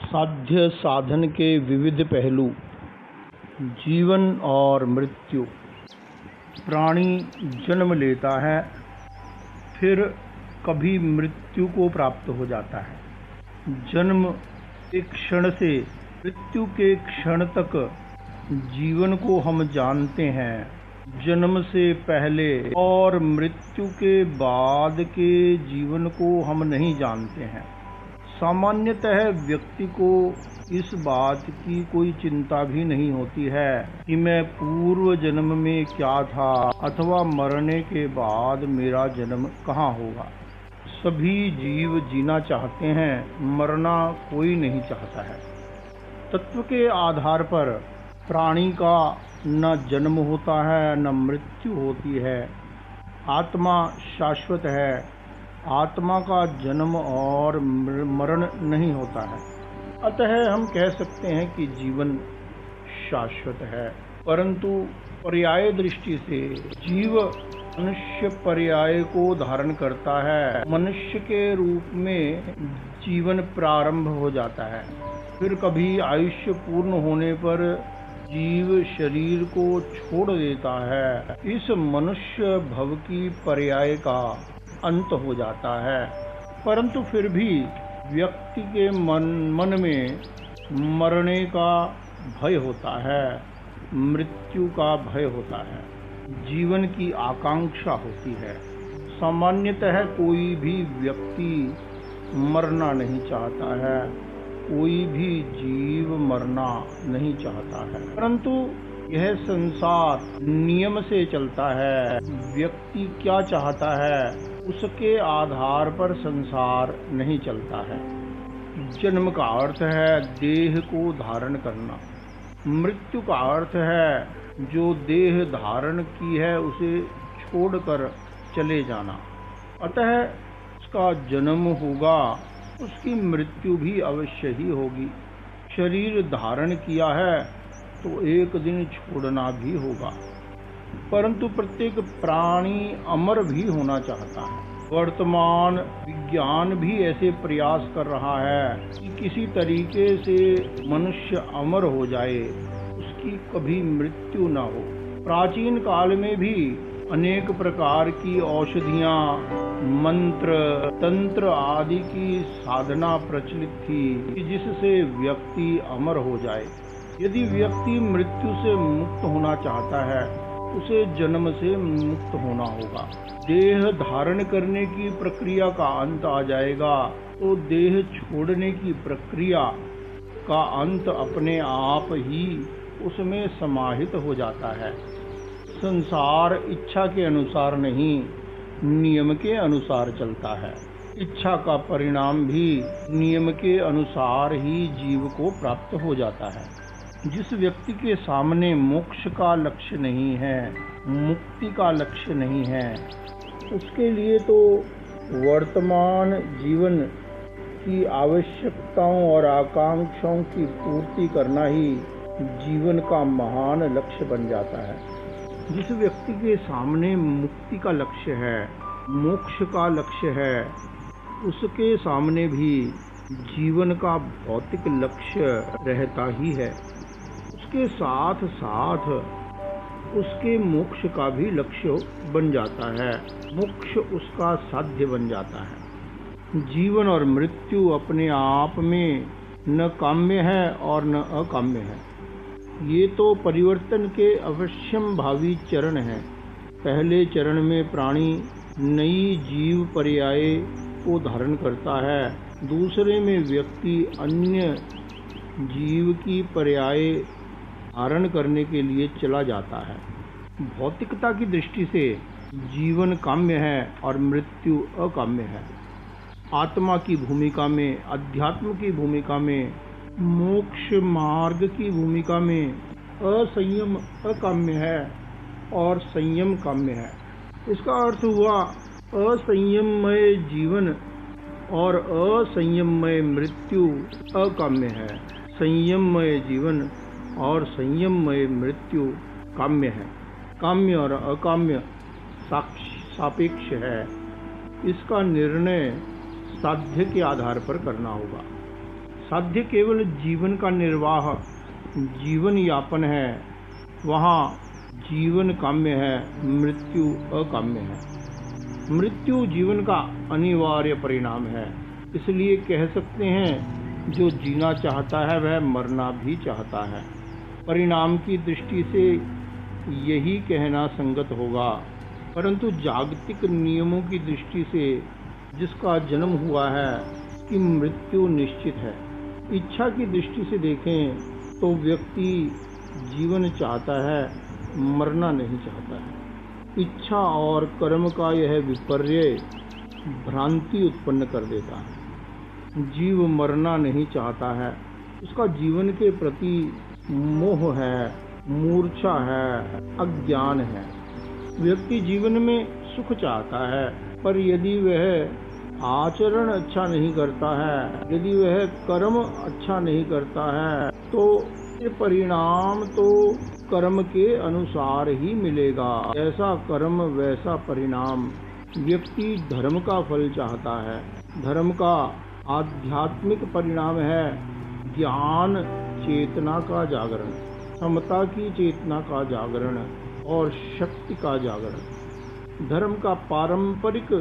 साध्य साधन के विविध पहलू, जीवन और मृत्यु। प्राणी जन्म लेता है, फिर कभी मृत्यु को प्राप्त हो जाता है। जन्म के क्षण से मृत्यु के क्षण तक जीवन को हम जानते हैं। जन्म से पहले और मृत्यु के बाद के जीवन को हम नहीं जानते हैं। सामान्यतः व्यक्ति को इस बात की कोई चिंता भी नहीं होती है कि मैं पूर्व जन्म में क्या था अथवा मरने के बाद मेरा जन्म कहाँ होगा। सभी जीव जीना चाहते हैं, मरना कोई नहीं चाहता है। तत्व के आधार पर प्राणी का न जन्म होता है न मृत्यु होती है। आत्मा शाश्वत है। आत्मा का जन्म और मरण नहीं होता है। अतः हम कह सकते हैं कि जीवन शाश्वत है। परंतु पर्याय दृष्टि से जीव मनुष्य पर्याय को धारण करता है। मनुष्य के रूप में जीवन प्रारंभ हो जाता है। फिर कभी आयुष्य पूर्ण होने पर जीव शरीर को छोड़ देता है। इस मनुष्य भव की पर्याय का अंत हो जाता है। परंतु फिर भी व्यक्ति के मन में मरने का भय होता है, मृत्यु का भय होता है, जीवन की आकांक्षा होती है। सामान्यतः कोई भी व्यक्ति मरना नहीं चाहता है, कोई भी जीव मरना नहीं चाहता है। परंतु यह संसार नियम से चलता है। व्यक्ति क्या चाहता है उसके आधार पर संसार नहीं चलता है। जन्म का अर्थ है देह को धारण करना। मृत्यु का अर्थ है जो देह धारण की है उसे छोड़कर चले जाना। अतः उसका जन्म होगा, उसकी मृत्यु भी अवश्य ही होगी। शरीर धारण किया है तो एक दिन छोड़ना भी होगा। परंतु प्रत्येक प्राणी अमर भी होना चाहता है। वर्तमान विज्ञान भी ऐसे प्रयास कर रहा है कि किसी तरीके से मनुष्य अमर हो जाए, उसकी कभी मृत्यु न हो। प्राचीन काल में भी अनेक प्रकार की औषधियाँ, मंत्र, तंत्र आदि की साधना प्रचलित थी जिससे व्यक्ति अमर हो जाए। यदि व्यक्ति मृत्यु से मुक्त होना चाहता है, उसे जन्म से मुक्त होना होगा। देह धारण करने की प्रक्रिया का अंत आ जाएगा तो देह छोड़ने की प्रक्रिया का अंत अपने आप ही उसमें समाहित हो जाता है। संसार इच्छा के अनुसार नहीं, नियम के अनुसार चलता है। इच्छा का परिणाम भी नियम के अनुसार ही जीव को प्राप्त हो जाता है। जिस व्यक्ति के सामने मोक्ष का लक्ष्य नहीं है, मुक्ति का लक्ष्य नहीं है, उसके लिए तो वर्तमान जीवन की आवश्यकताओं और आकांक्षाओं की पूर्ति करना ही जीवन का महान लक्ष्य बन जाता है। जिस व्यक्ति के सामने मुक्ति का लक्ष्य है, मोक्ष का लक्ष्य है, उसके सामने भी जीवन का भौतिक लक्ष्य रहता ही है। उसके साथ साथ उसके मोक्ष का भी लक्ष्य बन जाता है। मोक्ष उसका साध्य बन जाता है। जीवन और मृत्यु अपने आप में न काम्य है और न अकाम्य है। ये तो परिवर्तन के अवश्यम भावी चरण हैं। पहले चरण में प्राणी नई जीव पर्याय को धारण करता है। दूसरे में व्यक्ति अन्य जीव की पर्याय धारण करने के लिए चला जाता है। भौतिकता की दृष्टि से जीवन काम्य है और मृत्यु अकाम्य है। आत्मा की भूमिका में, अध्यात्म की भूमिका में, मोक्ष मार्ग की भूमिका में असंयम अकाम्य है और संयम काम्य है। इसका अर्थ हुआ असंयममय जीवन और असंयममय मृत्यु अकाम्य है। संयममय जीवन और संयममय मृत्यु काम्य है। काम्य और अकाम्य सापेक्ष है। इसका निर्णय साध्य के आधार पर करना होगा। साध्य केवल जीवन का निर्वाह, जीवन यापन है, वहाँ जीवन काम्य है, मृत्यु अकाम्य है। मृत्यु जीवन का अनिवार्य परिणाम है। इसलिए कह सकते हैं, जो जीना चाहता है वह मरना भी चाहता है। परिणाम की दृष्टि से यही कहना संगत होगा, परंतु जागतिक नियमों की दृष्टि से जिसका जन्म हुआ है उसकी मृत्यु निश्चित है। इच्छा की दृष्टि से देखें तो व्यक्ति जीवन चाहता है, मरना नहीं चाहता है। इच्छा और कर्म का यह विपर्य भ्रांति उत्पन्न कर देता है। जीव मरना नहीं चाहता है, उसका जीवन के प्रति मोह है, मूर्छा है, अज्ञान है। व्यक्ति जीवन में सुख चाहता है, पर यदि वह आचरण अच्छा नहीं करता है, यदि वह कर्म अच्छा नहीं करता है, तो ये परिणाम तो कर्म के अनुसार ही मिलेगा। ऐसा कर्म वैसा परिणाम। व्यक्ति धर्म का फल चाहता है। धर्म का आध्यात्मिक परिणाम है ज्ञान चेतना का जागरण, समता की चेतना का जागरण और शक्ति का जागरण। धर्म का पारंपरिक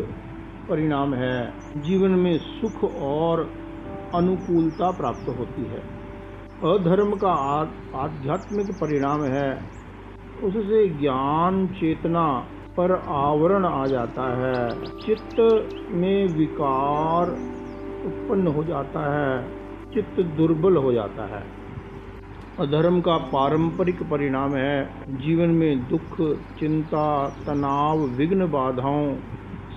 परिणाम है जीवन में सुख और अनुकूलता प्राप्त होती है। अधर्म का आध्यात्मिक परिणाम है, उससे ज्ञान चेतना पर आवरण आ जाता है, चित्त में विकार उत्पन्न हो जाता है, चित्त दुर्बल हो जाता है। अधर्म का पारंपरिक परिणाम है जीवन में दुख, चिंता, तनाव, विघ्न, बाधाओं,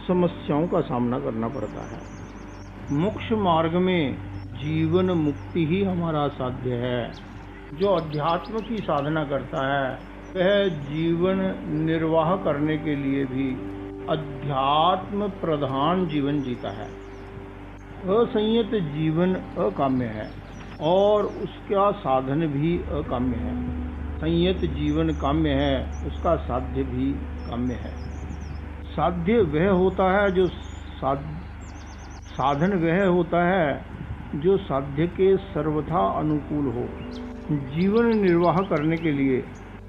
समस्याओं का सामना करना पड़ता है। मोक्ष मार्ग में जीवन मुक्ति ही हमारा साध्य है। जो अध्यात्म की साधना करता है वह जीवन निर्वाह करने के लिए भी अध्यात्म प्रधान जीवन जीता है। असंयत जीवन अकाम्य है और उसका साधन भी अकाम्य है। संयत जीवन काम्य है, उसका साध्य भी काम्य है। साध्य वह होता है जो साधन वह होता है जो साध्य के सर्वथा अनुकूल हो। जीवन निर्वाह करने के लिए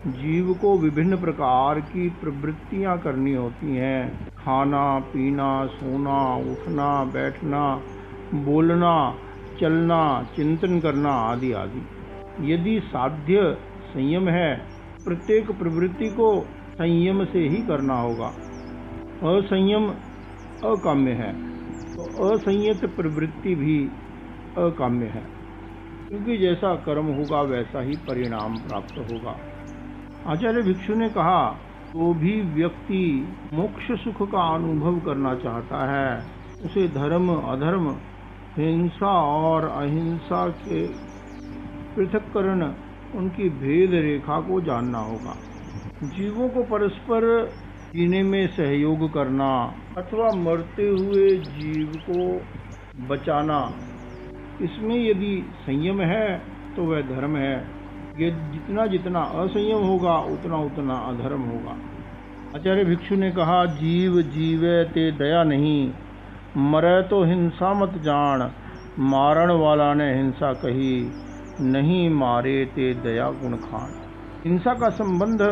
जीव को विभिन्न प्रकार की प्रवृत्तियां करनी होती हैं। खाना, पीना, सोना, उठना, बैठना, बोलना, चलना, चिंतन करना आदि आदि। यदि साध्य संयम है, प्रत्येक प्रवृत्ति को संयम से ही करना होगा। असंयम अकाम्य है, तो असंयत प्रवृत्ति भी अकाम्य है, क्योंकि जैसा कर्म होगा वैसा ही परिणाम प्राप्त होगा। आचार्य भिक्षु ने कहा, तो भी व्यक्ति मोक्ष सुख का अनुभव करना चाहता है, उसे धर्म, अधर्म, हिंसा और अहिंसा के पृथक्करण, उनकी भेद रेखा को जानना होगा। जीवों को परस्पर जीने में सहयोग करना अथवा मरते हुए जीव को बचाना, इसमें यदि संयम है तो वह धर्म है। ये जितना जितना असंयम होगा उतना उतना अधर्म होगा। आचार्य भिक्षु ने कहा, जीव जीवे ते दया नहीं, मरे तो हिंसा मत जान। मारण वाला ने हिंसा कही, नहीं मारे ते दया गुण खान। हिंसा का संबंध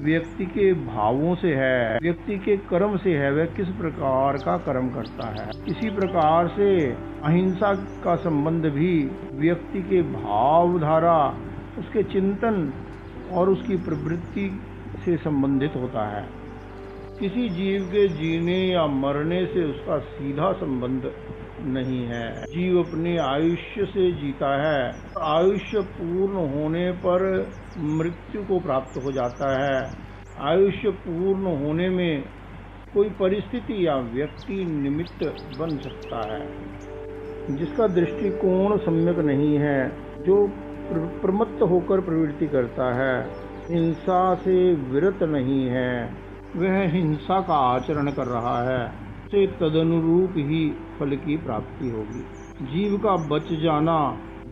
व्यक्ति के भावों से है, व्यक्ति के कर्म से है, वह किस प्रकार का कर्म करता है। इसी प्रकार से अहिंसा का संबंध भी व्यक्ति के भावधारा, उसके चिंतन और उसकी प्रवृत्ति से संबंधित होता है। किसी जीव के जीने या मरने से उसका सीधा संबंध नहीं है। जीव अपने आयुष्य से जीता है, आयुष्य पूर्ण होने पर मृत्यु को प्राप्त हो जाता है। आयुष्य पूर्ण होने में कोई परिस्थिति या व्यक्ति निमित्त बन सकता है। जिसका दृष्टिकोण सम्यक नहीं है, जो प्रमत्त होकर प्रवृत्ति करता है, हिंसा से विरत नहीं है, वह हिंसा का आचरण कर रहा है, से तदनुरूप ही फल की प्राप्ति होगी। जीव का बच जाना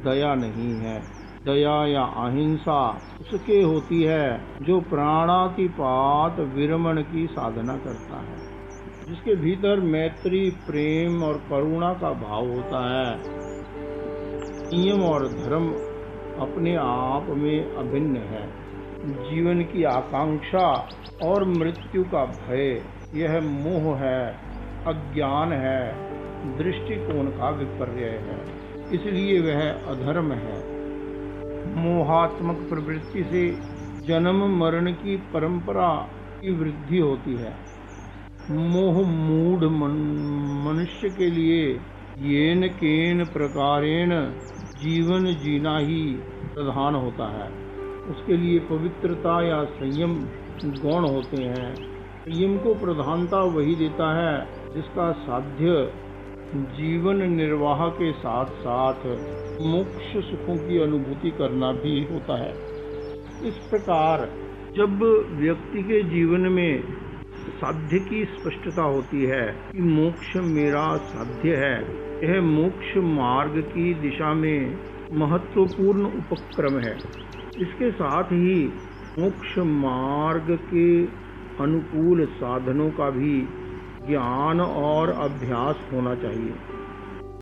दया नहीं है। दया या अहिंसा उसके होती है जो प्राणातिपात विरमण की साधना करता है, जिसके भीतर मैत्री, प्रेम और करुणा का भाव होता है। संयम और धर्म अपने आप में अभिन्न है। जीवन की आकांक्षा और मृत्यु का भय, यह मोह है, अज्ञान है, दृष्टिकोण का विपर्य है, इसलिए वह अधर्म है। मोहात्मक प्रवृत्ति से जन्म मरण की परंपरा की वृद्धि होती है। मोह मूढ़ मनुष्य के लिए येन केन प्रकारेण जीवन जीना ही प्रधान होता है। उसके लिए पवित्रता या संयम गौण होते हैं। संयम को प्रधानता वही देता है जिसका साध्य जीवन निर्वाह के साथ साथ मोक्ष सुखों की अनुभूति करना भी होता है। इस प्रकार जब व्यक्ति के जीवन में साध्य की स्पष्टता होती है कि मोक्ष मेरा साध्य है, यह मोक्ष मार्ग की दिशा में महत्वपूर्ण उपक्रम है। इसके साथ ही मोक्ष मार्ग के अनुकूल साधनों का भी ज्ञान और अभ्यास होना चाहिए।